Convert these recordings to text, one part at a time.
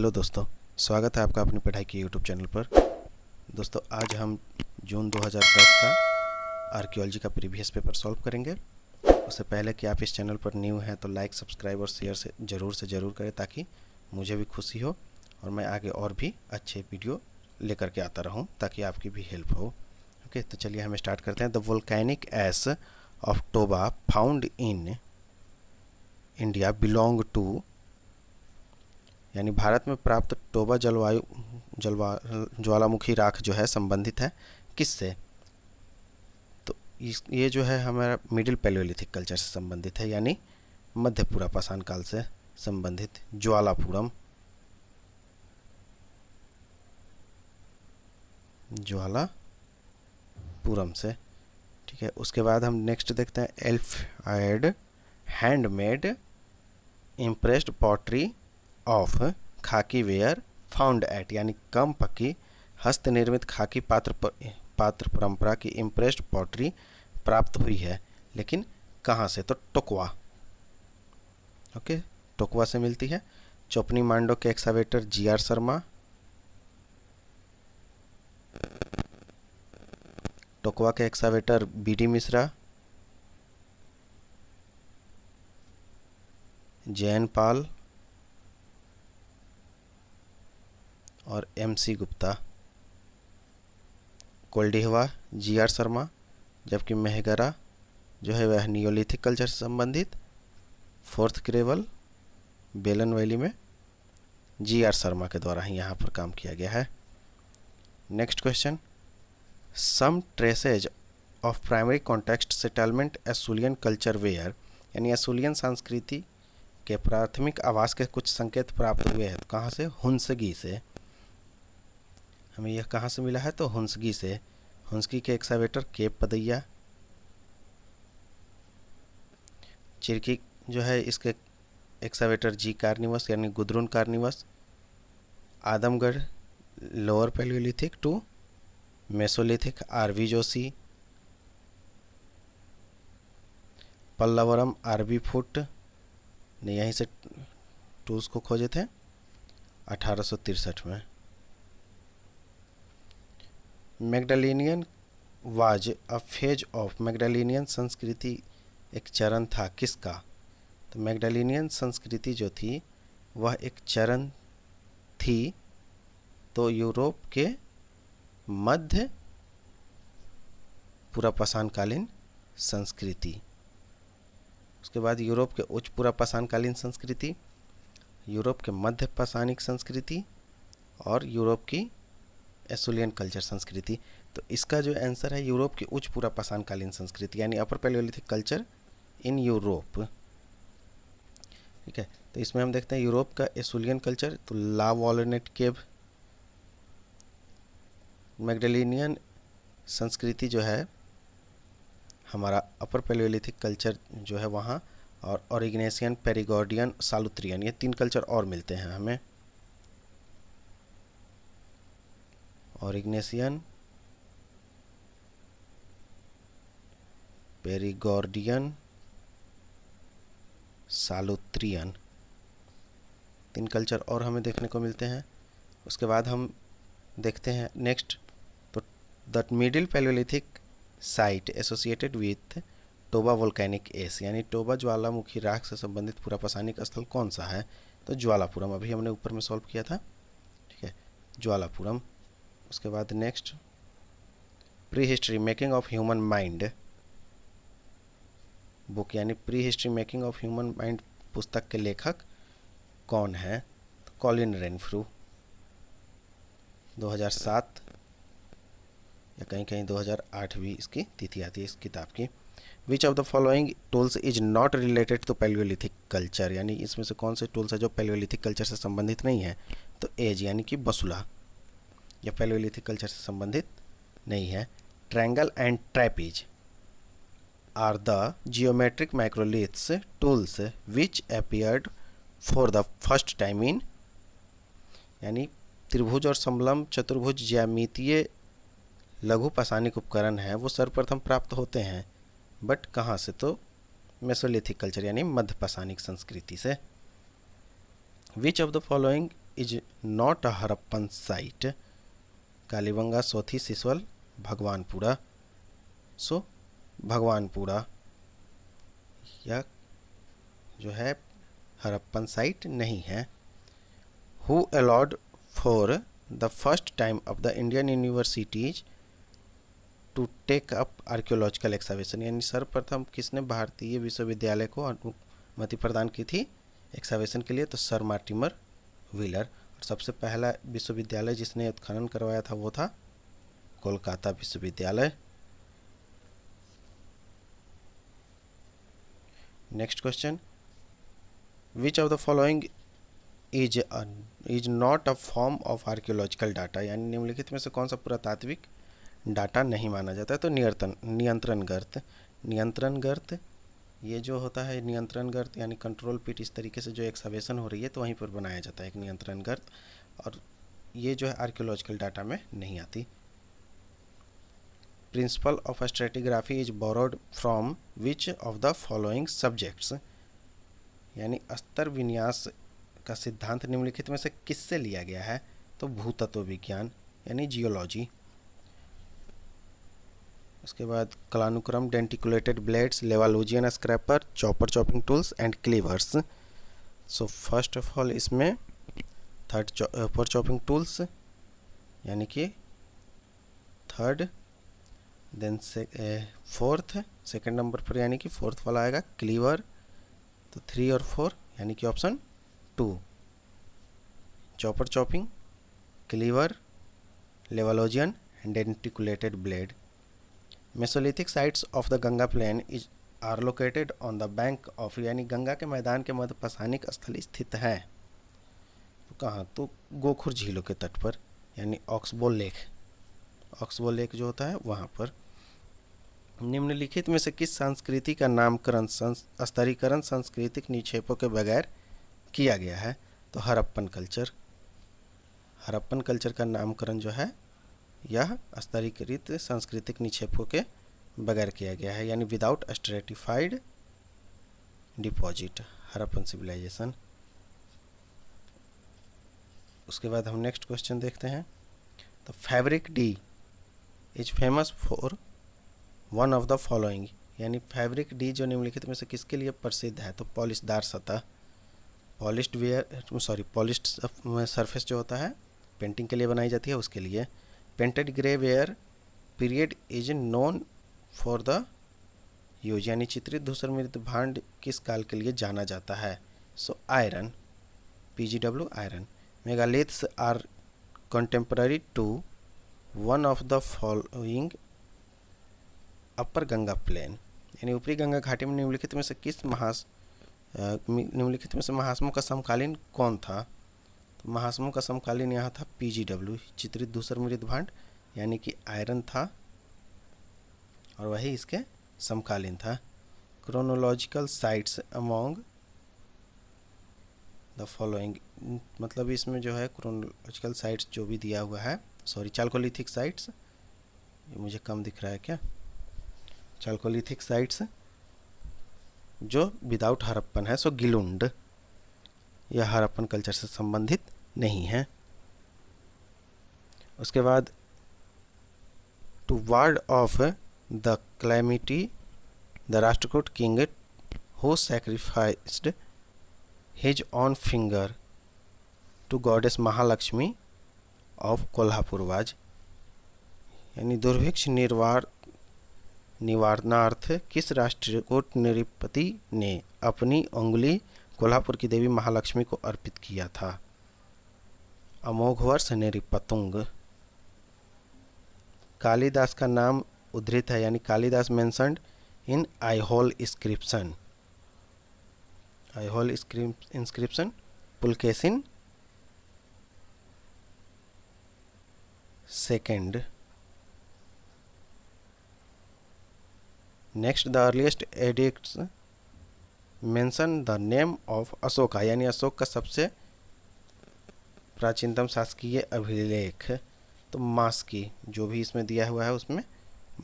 Hello दोस्तों, स्वागत है आपका अपनी पढ़ाई के यूट्यूब चैनल पर। दोस्तों आज हम जून 2010 का आर्कियोलॉजी का प्रीवियस पेपर सॉल्व करेंगे। उससे पहले कि आप इस चैनल पर न्यू हैं तो लाइक, सब्सक्राइब और शेयर से ज़रूर करें ताकि मुझे भी खुशी हो और मैं आगे और भी अच्छे वीडियो लेकर के आता रहूं ताकि आपकी भी हेल्प हो। ओके, तो चलिए हम स्टार्ट करते हैं। The volcanic ash of Toba found in India belong to, यानी भारत में प्राप्त टोबा ज्वालामुखी राख जो है संबंधित है किससे? तो ये जो है हमारा मिडिल पैलियोलिथिक कल्चर से संबंधित है, यानी मध्य पुरापाषाण काल से संबंधित ज्वालापुरम से। ठीक है, उसके बाद हम नेक्स्ट देखते हैं एल्फ्राइड हैंडमेड इम्प्रेस्ड पॉटरी ऑफ खाकी वेयर फाउंड एट, यानी कम पक्की हस्त निर्मित खाकी पात्र परंपरा की इम्प्रेस्ड पॉटरी प्राप्त हुई है, लेकिन कहाँ से? तो टोकवा। ओके, टोकवा से मिलती है। चोपनी मांडो के एक्सावेटर GR शर्मा, टोकवा के एक्सावेटर BD मिश्रा, जैन पाल और MC गुप्ता। कोल्डिहवा GR शर्मा, जबकि मेहगरा जो है वह नियोलिथिक कल्चर से संबंधित। फोर्थ क्रेवल बेलन वैली में GR शर्मा के द्वारा ही यहाँ पर काम किया गया है। Next question, some traces of primary context settlement Acheulian culture where, यानी एसुलियन संस्कृति के प्राथमिक आवास के कुछ संकेत प्राप्त हुए हैं। कहाँ से? हुंसगी से। हमें यह कहाँ से मिला है? तो हुंसगी से। हुंसगी के एक्सावेटर केप पदैया, चिरकी जो है इसके एक्सावेटर G कार्निवस यानी गुदरुन कार्निवस। Adamgarh lower palaeolithic to mesolithic RV Joshi. Pallavaram RB Foote ने यहीं से टूल्स को खोजे थे 1863 में। Magdalenian was a phase of, Magdalenian संस्कृति एक चरण था किसका? तो मैग्डालिनियन संस्कृति जो थी वह एक चरण थी तो यूरोप के मध्य पुरापाषाणकालीन संस्कृति। उसके बाद यूरोप के उच्च पुरापाषाणकालीन संस्कृति, यूरोप के मध्य पाषाणिक संस्कृति और यूरोप की एसुलियन कल्चर संस्कृति। तो इसका जो आंसर है यूरोप की उच्च पुरापाषाणकालीन संस्कृति, यानी अपर पैलियोलिथिक कल्चर इन यूरोप। ठीक है, तो इसमें हम देखते हैं यूरोप का एसुलियन कल्चर, तो ला वॉलनेट केव। मैग्डालिनियन संस्कृति जो है हमारा अपर पैलियोलिथिक कल्चर जो है वहाँ, और ओरिग्नेशियन, पेरिगॉर्डियन, सालुत्रियन, ये 3 कल्चर और मिलते हैं हमें। ओरिग्नेशियन, पेरिगॉर्डियन, सालुत्रियन, 3 कल्चर और हमें देखने को मिलते हैं। उसके बाद हम देखते हैं नेक्स्ट, तो the middle palaeolithic site associated with Toba volcanic ash, यानी टोबा ज्वालामुखी राख से संबंधित पुरापाषाणिक स्थल कौन सा है? तो ज्वालापुरम, अभी हमने ऊपर में सॉल्व किया था। ठीक है, ज्वालापुरम। उसके बाद next, pre history making of human mind book, यानी pre history making of human mind पुस्तक के लेखक कौन है? तो कॉलिन रेनफ्रू। 2007 या कहीं कहीं 2008 भी इसकी तिथि आती है इस किताब की। Which of the following tools is not related to palaeolithic culture, यानी इसमें से कौन से टूल्स है जो पैलियोलिथिक कल्चर से संबंधित नहीं है? तो एज यानी कि बसुला, या पैलियोलिथिक कल्चर से संबंधित नहीं है। Triangle and trapeze are the geometric microliths tools which appeared for the first time in, यानी त्रिभुज और समलंब चतुर्भुज ज्यामितीय लघु पाषाणिक उपकरण हैं वो सर्वप्रथम प्राप्त होते हैं, बट कहाँ से? तो मेसोलिथिक कल्चर यानी मध्य पाषाणिक संस्कृति से। Which of the following is not a Harappan site. Kalibangan, Sothi, Siswal, Bhagwanpura. So Bhagwanpura यह जो है हरप्पन साइट नहीं है। Who allowed for the first time of the Indian universities to take up archaeological excavation, यानी सर्वप्रथम किसने भारतीय विश्वविद्यालय को अनुमति प्रदान की थी एक्सावेशन के लिए? तो सर मार्टिमर व्हीलर। और सबसे पहला विश्वविद्यालय जिसने उत्खनन करवाया था वो था कोलकाता विश्वविद्यालय। Next question, which of the following is not a form of archaeological data, यानी निम्नलिखित में से कौन सा पुरातात्विक डाटा नहीं माना जाता है? तो नियंत्रण गर्त। नियंत्रण गर्त ये जो होता है नियंत्रण गर्त यानी कंट्रोल पिट, इस तरीके से जो एक्सकवेशन हो रही है तो वहीं पर बनाया जाता है एक नियंत्रण गर्त, और ये जो है आर्कियोलॉजिकल डाटा में नहीं आती। Principle of stratigraphy is borrowed from which of the following subjects, यानी स्तर विन्यास का सिद्धांत निम्नलिखित में से किससे लिया गया है? तो भूतत्व विज्ञान यानी जियोलॉजी। उसके बाद कलानुक्रम, denticulated blades, Levalloisian scraper, chopper chopping tools and cleavers. So first of all इसमें थर्ड चॉपर चॉपिंग टूल्स यानी कि third, then fourth, second number पर यानी कि फोर्थ वाला आएगा क्लीवर, तो 3 और 4 यानी कि option 2, chopper chopping, cleaver, Levalloisian and denticulated blade. Mesolithic sites of the Ganga plain is are located on the bank of, यानी गंगा के मैदान के मध्य पाषाणिक स्थल स्थित है। तो कहाँ? तो गोखुर झीलों के तट पर, यानी ऑक्सबो लेक, ऑक्सबो लेक जो होता है वहाँ पर। निम्नलिखित में से किस संस्कृति का नामकरण स्तरीकरण सांस्कृतिक निक्षेपों के बगैर किया गया है? तो हरप्पन कल्चर। हरप्पन कल्चर का नामकरण जो है यह स्तरीकृत सांस्कृतिक निक्षेपों के बगैर किया गया है, यानी without stratified deposit, Harappan civilisation. उसके बाद हम नेक्स्ट क्वेश्चन देखते हैं। तो fabric D is famous for one of the following, यानी फैब्रिक डी जो निम्नलिखित में से किसके लिए प्रसिद्ध है? तो पॉलिशदार सतह, पॉलिश्ड सरफेस जो होता है पेंटिंग के लिए बनाई जाती है उसके लिए। Painted grey ware period is known for the use, यानी चित्रित धूसर मृत भांड किस काल के लिए जाना जाता है? So iron, PGW iron. Megaliths are contemporary to one of the following upper Ganga plain, यानी ऊपरी गंगा घाटी में निम्नलिखित में से निम्नलिखित में से महासमों का समकालीन कौन था? तो महासमों का समकालीन यहाँ था PGW, चित्रित धूसर मृत भांड, यानी कि आयरन था और वही इसके समकालीन था। Chronological sites among the following, मतलब इसमें जो है क्रोनोलॉजिकल साइट्स जो भी दिया हुआ है, सॉरी चाल्कोलिथिक साइट्स, ये मुझे कम दिख रहा है क्या? चाल्कोलिथिक साइट्स जो विदाउट हरप्पन है, सो गिलुंड, यह हरप्पन कल्चर से संबंधित नहीं है। उसके बाद to ward off the calamity the Rashtrakuta king who sacrificed his own finger to goddess Mahalakshmi of Kolhapur was, यानी दुर्भिक्ष निवारणार्थ किस राष्ट्रकूट नृपति ने अपनी उंगली कोल्हापुर की देवी महालक्ष्मी को अर्पित किया था? अमोघवर्ष नृपतुंग। कालिदास का नाम उद्धृत है, यानी Kalidas mentioned in Aihole inscription, Aihole inscription Pulakeshin second. Next the earliest addicts mention the name of Ashoka, यानी अशोक का सबसे प्राचीनतम शासकीय अभिलेख, तो मास्की, जो भी इसमें दिया हुआ है उसमें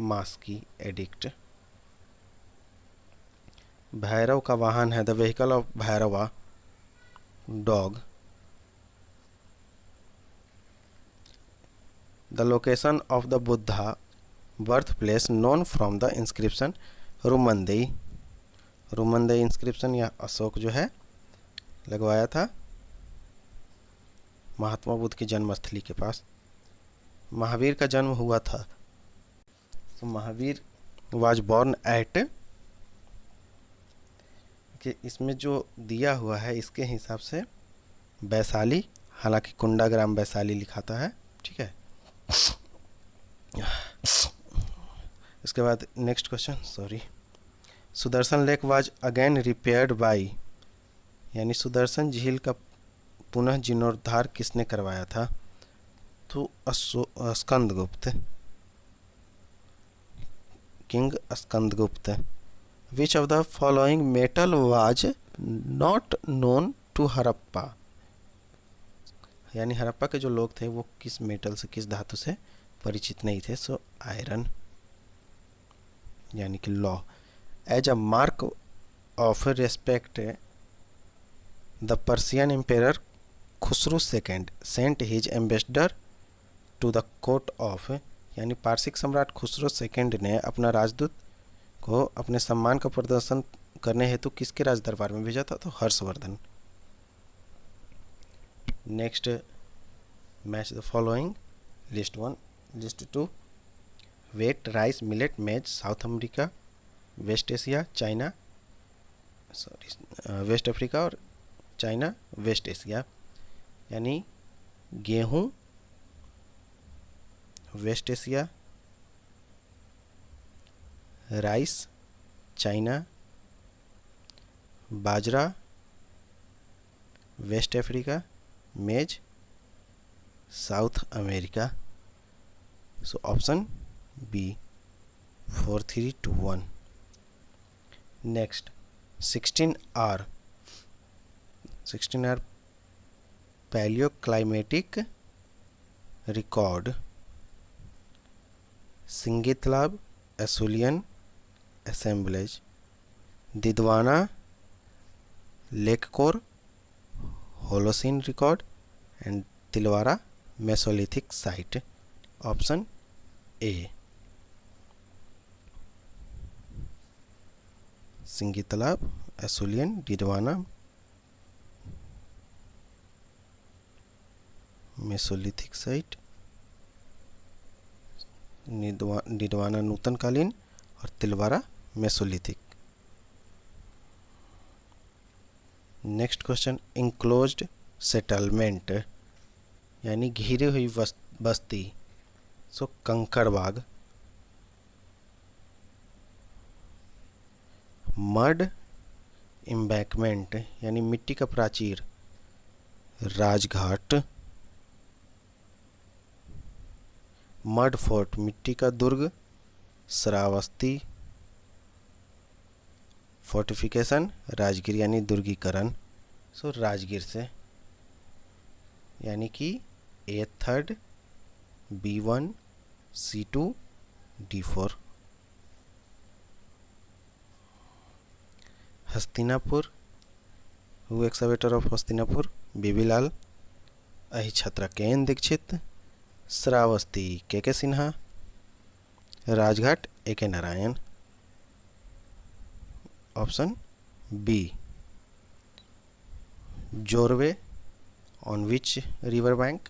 मास्की एडिक्ट। भैरव का वाहन है, the vehicle of Bhairava dog, the location of the Buddha birth place known from the inscription Rummindei. Rummindei inscription या अशोक जो है लगवाया था महात्मा बुद्ध की जन्मस्थली के पास। महावीर का जन्म हुआ था, तो महावीर वाज बॉर्न एट, कि इसमें जो दिया हुआ है इसके हिसाब से वैशाली, हालांकि कुंडाग्राम वैशाली लिखाता है, ठीक है। इसके बाद next question, sorry, Sudarshan lake was again repaired by, यानी सुदर्शन झील का पुनः जीर्णोद्धार किसने करवाया था? तो Skandagupta, king Skandagupta. Which of the following metal was not known to Harappa, यानी हड़प्पा के जो लोग थे वो किस मेटल से, किस धातु से परिचित नहीं थे? सो आयरन, यानी कि लौ। As a mark of respect the Persian emperor Khusrau second sent his ambassador to the court of, यानी पारसिक सम्राट खुसरो सेकेंड ने अपना राजदूत को अपने सम्मान का प्रदर्शन करने हेतु किसके राज दरबार में भेजा था? तो Harshavardhana. Next, match the following, list 1, list 2, wheat, rice, millet, maize, South America, West Asia, China, sorry West Africa और चाइना, वेस्ट एशिया, यानी गेहूं वेस्ट एशिया, राइस चाइना, बाजरा West Africa, maize South America. So option B, 4, 3, 2, 1। Next, 16R, 16R palaeoclimatic record, Singitalab, Acheulian assemblage, Didwana lake core Holocene record and Tilwara mesolithic site. Option A, Singitalab, Acheulian, Didwana, Mesolithic site, दिदवाना नूतनकालीन और Tilwara Mesolithic. Next question, enclosed settlement, यानी घिरी हुई बस्ती, सो Kankarbagh. Mud embankment, यानी मिट्टी का प्राचीर, Rajghat. Mud fort, मिट्टी का दुर्ग, श्रावस्ती। फोर्टिफिकेशन, राजगीर, यानी दुर्गीकरण, सो राजगीर से, यानी कि A3, B1, C2, D4। Hastinapur, who excavator of Hastinapur, B B Lal. Ahichhatra, KN Dikshit. Shravasti, K Sinha. Rajghat, A.K. Narayan. Option B. Jorwe, on which river bank?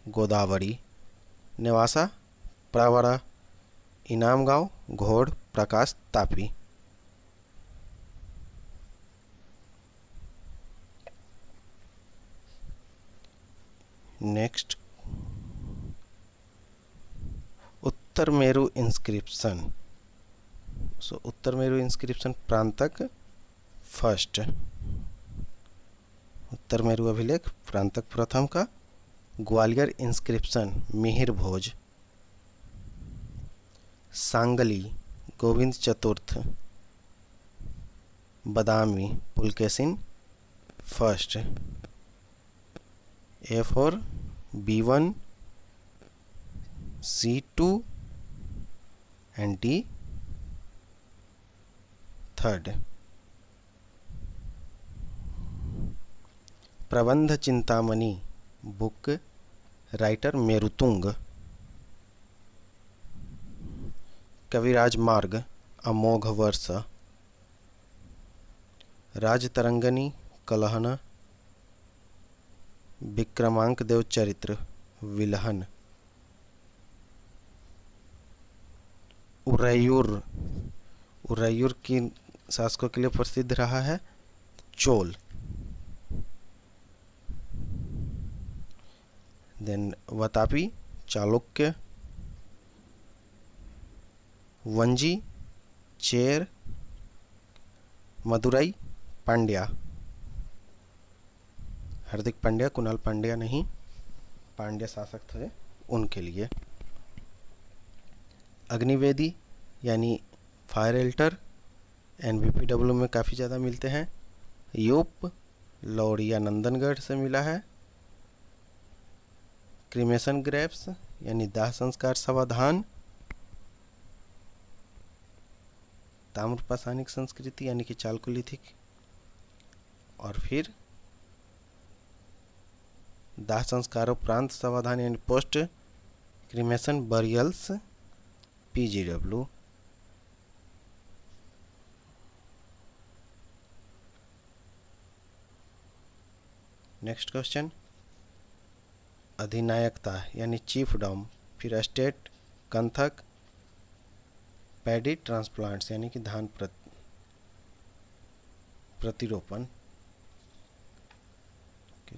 Godavari. Nevasa, Pravara. Inamgaon, Ghod, Prakash, Tapi. Next, Uttar Meru inscription, so Uttar Meru inscription Parantaka first, Uttar Meru अभिलेख प्रांतक प्रथम का। ग्वालियर इंस्क्रिप्शन मिहिर भोज। सांगली गोविंद चतुर्थ। Badami Pulakeshin first. A4, B1, C2 and D third. Prabandha Chintamani book, writer Merutunga. कविराज मार्ग अमोघ वर्ष, राजतरंगनी कलहन, विक्रमांक देव चरित्र विलहन। उरैयूर की शासकों के लिए प्रसिद्ध रहा है चोल। Then Vatapi Chalukya, वंजी chair, Madurai Pandya. हार्दिक पांड्या, कुणाल पांड्या नहीं, पांड्या शासक थे उनके लिए। अग्निवेदी यानी फायर एल्टर एनवीपीडब्ल्यू में काफ़ी ज़्यादा मिलते हैं। यूप लौरिया नंदनगढ़ से मिला है। क्रिमेशन ग्रेव्स यानी दाह संस्कार समाधान। ताम्रपाषाणिक संस्कृति यानी कि चालकोलिथिक। और फिर दाह संस्कारोपरांत समाधान यानी post cremation burials PGW. Next question, अधिनायकता यानी चीफ डॉम। फिर स्टेट कंथक, पैडी ट्रांसप्लांट्स यानी कि धान प्रतिरोपण।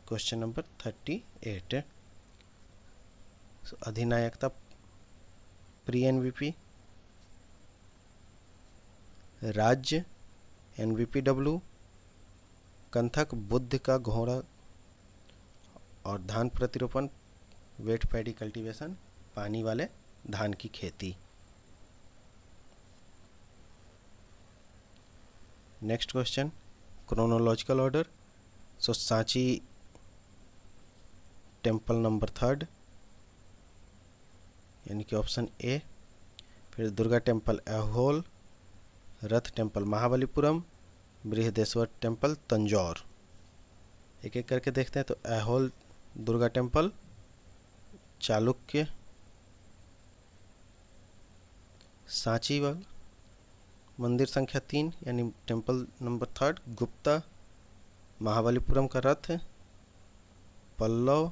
Question number 38। अधिनायकता प्री एनवीपी, राज्य एनवीपीडब्ल्यू, कंथक बुद्ध का घोड़ा और धान प्रतिरोपण वेट पैडी कल्टीवेशन पानी वाले धान की खेती। Next question, chronological order. Sanchi temple number 3 यानी कि ऑप्शन ए। फिर दुर्गा टेम्पल ऐहोल, रथ टेम्पल महाबलीपुरम, बृहदेश्वर टेम्पल तंजौर। एक एक करके देखते हैं। तो ऐहोल दुर्गा टेम्पल, चालुक्य, सांची वाला मंदिर संख्या 3 यानी टेम्पल नंबर 3, गुप्ता, महाबलीपुरम का रथ, पल्लव,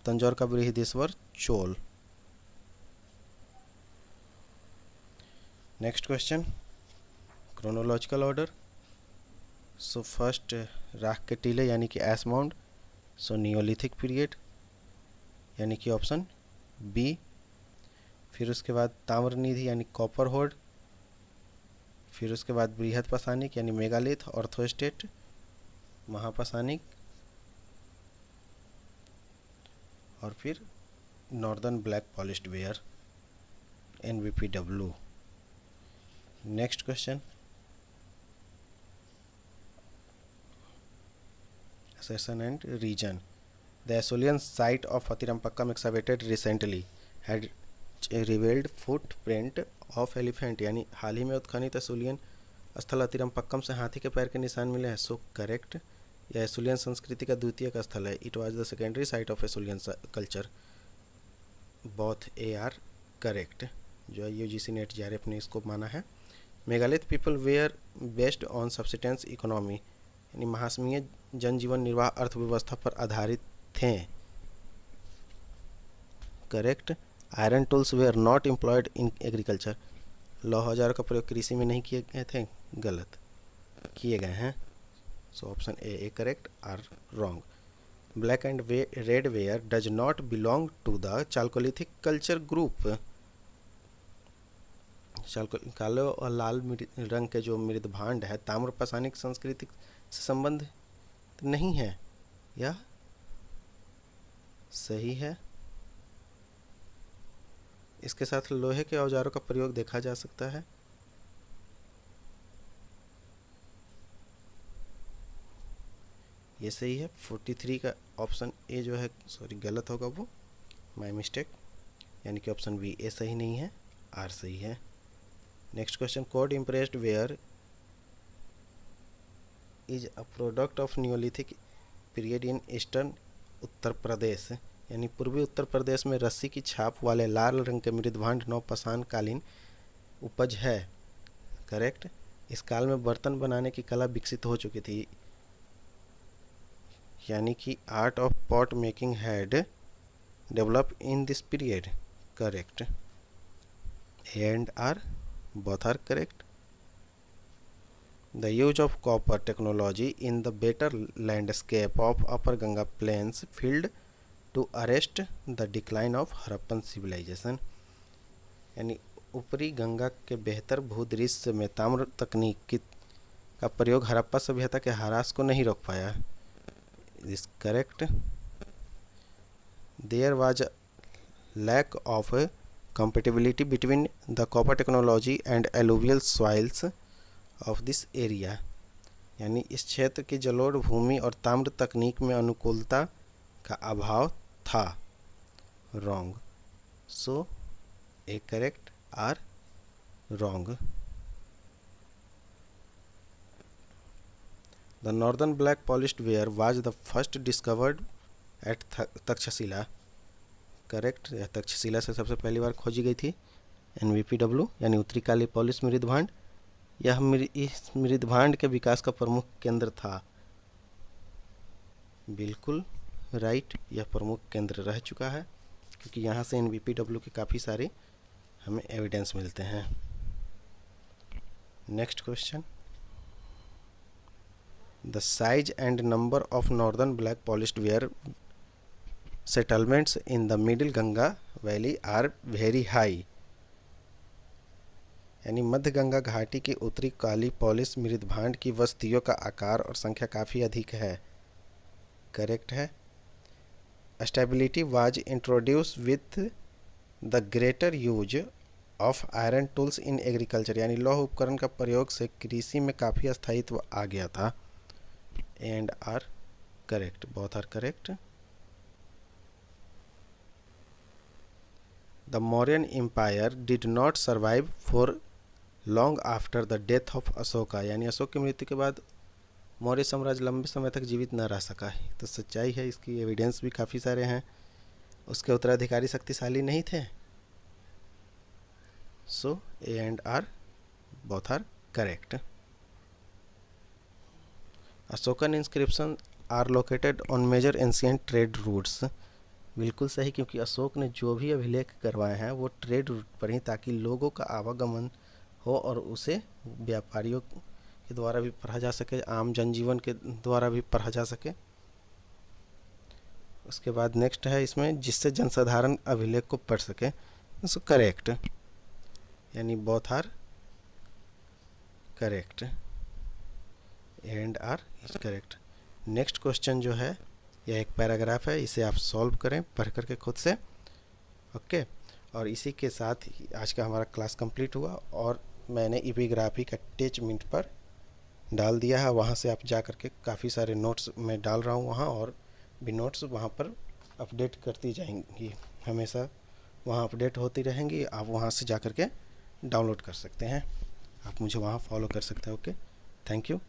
तंजौर का Brihadeeswara Chola. Next question, chronological order. First राख के टीले यानी कि एस माउंड, नियोलिथिक पीरियड यानी कि ऑप्शन बी। फिर उसके बाद ताम्रनिधि यानी कॉपर होड। फिर उसके बाद बृहद पाषाणिक यानी मेगालिथ ऑर्थोस्टेट महापाषाणिक। और फिर northern black polished ware NBPW. Next question, assertion and region. The Aeolian site of Athirampakkam excavated recently had revealed footprint of elephant यानी हाल ही में उत्खनित एसोलियन स्थल अतिरम्पक्कम से हाथी के पैर के निशान मिले हैं। So correct. यह एसोलियन संस्कृति का द्वितीय का स्थल है। It was the secondary site of Acheulian culture. Both A R correct. जो यूजीसी नेट जेआरएफ ने इसको माना है। Megalith people were based on subsistence economy यानी महासमीय जनजीवन निर्वाह अर्थव्यवस्था पर आधारित थे। Correct. Iron tools were not employed in agriculture. लौह औजारों का प्रयोग कृषि में नहीं किए गए थे। गलत किए गए हैं। So option A correct are wrong. Black and red ware does not belong to the chalcolithic culture group. काले और लाल रंग के जो मृदभांड है ताम्रपाषाणिक संस्कृति से संबंध नहीं है। यह सही है। इसके साथ लोहे के औजारों का प्रयोग देखा जा सकता है। ये सही है। 43 का ऑप्शन ए जो है सॉरी गलत होगा, वो माय मिस्टेक, यानी कि ऑप्शन बी ए सही नहीं है, आर सही है। Next question, cord impressed ware is a product of neolithic period in eastern Uttar Pradesh यानी पूर्वी उत्तर प्रदेश में रस्सी की छाप वाले लाल रंग के मृदभांड नौपाषाण कालीन उपज है। करेक्ट। इस काल में बर्तन बनाने की कला विकसित हो चुकी थी, यानी कि art of pot making had develop in this period. Correct. A and R both are correct. The use of copper technology in the better landscape of Upper Ganga Plains failed to arrest the decline of Harappan civilization. यानी ऊपरी गंगा के बेहतर भूदृश्य में ताम्र तकनीक का प्रयोग हड़प्पा सभ्यता के ह्रास को नहीं रोक पाया। Is correct. There was lack of compatibility between the copper technology and alluvial soils of this area. यानी इस क्षेत्र की जलोढ़ भूमि और ताम्र तकनीक में अनुकूलता का अभाव था। Wrong. So A correct are wrong. The northern black polished ware was the first discovered at Takshashila. Correct. यह तक्षशिला से सबसे पहली बार खोजी गई थी। NVPW यानी उत्तरी काली पॉलिश मृदभांड, यह इस मृदभांड के विकास का प्रमुख केंद्र था। बिल्कुल राइट, यह प्रमुख केंद्र रह चुका है क्योंकि यहाँ से NVPW के काफ़ी सारे हमें एविडेंस मिलते हैं। Next question. The size and number of northern black polished where settlements in the middle Ganga valley are very high। यानी मध्य गंगा घाटी की उत्तरी काली पॉलिश मृदभांड की बस्तियों का आकार और संख्या काफ़ी अधिक है। करेक्ट है। Stability was introduce with the greater use of iron tools in agriculture. यानी लौह उपकरण का प्रयोग से कृषि में काफ़ी स्थायित्व आ गया था। And R correct, both are correct. The Mauryan Empire did not survive for long after the death of Ashoka। यानी अशोक की मृत्यु के बाद मौर्य साम्राज्य लंबे समय तक जीवित न रह सका है। तो सच्चाई है, इसकी एविडेंस भी काफ़ी सारे हैं। उसके उत्तराधिकारी शक्तिशाली नहीं थे। So A and R both are correct. Ashokan inscriptions are located on major ancient trade routes. बिल्कुल सही, क्योंकि अशोक ने जो भी अभिलेख करवाए हैं वो ट्रेड रूट पर ही, ताकि लोगों का आवागमन हो और उसे व्यापारियों के द्वारा भी पढ़ा जा सके, आम जनजीवन के द्वारा भी पढ़ा जा सके। उसके बाद नेक्स्ट है इसमें जिससे जनसाधारण अभिलेख को पढ़ सके। सो करेक्ट, यानी both are correct. And R is correct. Next question जो है यह एक पैराग्राफ है, इसे आप सॉल्व करें पढ़ करके खुद से। ओके। और इसी के साथ ही आज का हमारा क्लास कंप्लीट हुआ और मैंने एपिग्राफी का अटैचमेंट पर डाल दिया है। वहाँ से आप जा करके काफ़ी सारे नोट्स मैं डाल रहा हूँ वहाँ, और भी नोट्स वहाँ पर अपडेट करती जाएंगी, हमेशा वहाँ अपडेट होती रहेंगी। आप वहाँ से जा करके डाउनलोड कर सकते हैं, आप मुझे वहाँ फॉलो कर सकते हैं। Okay, thank you.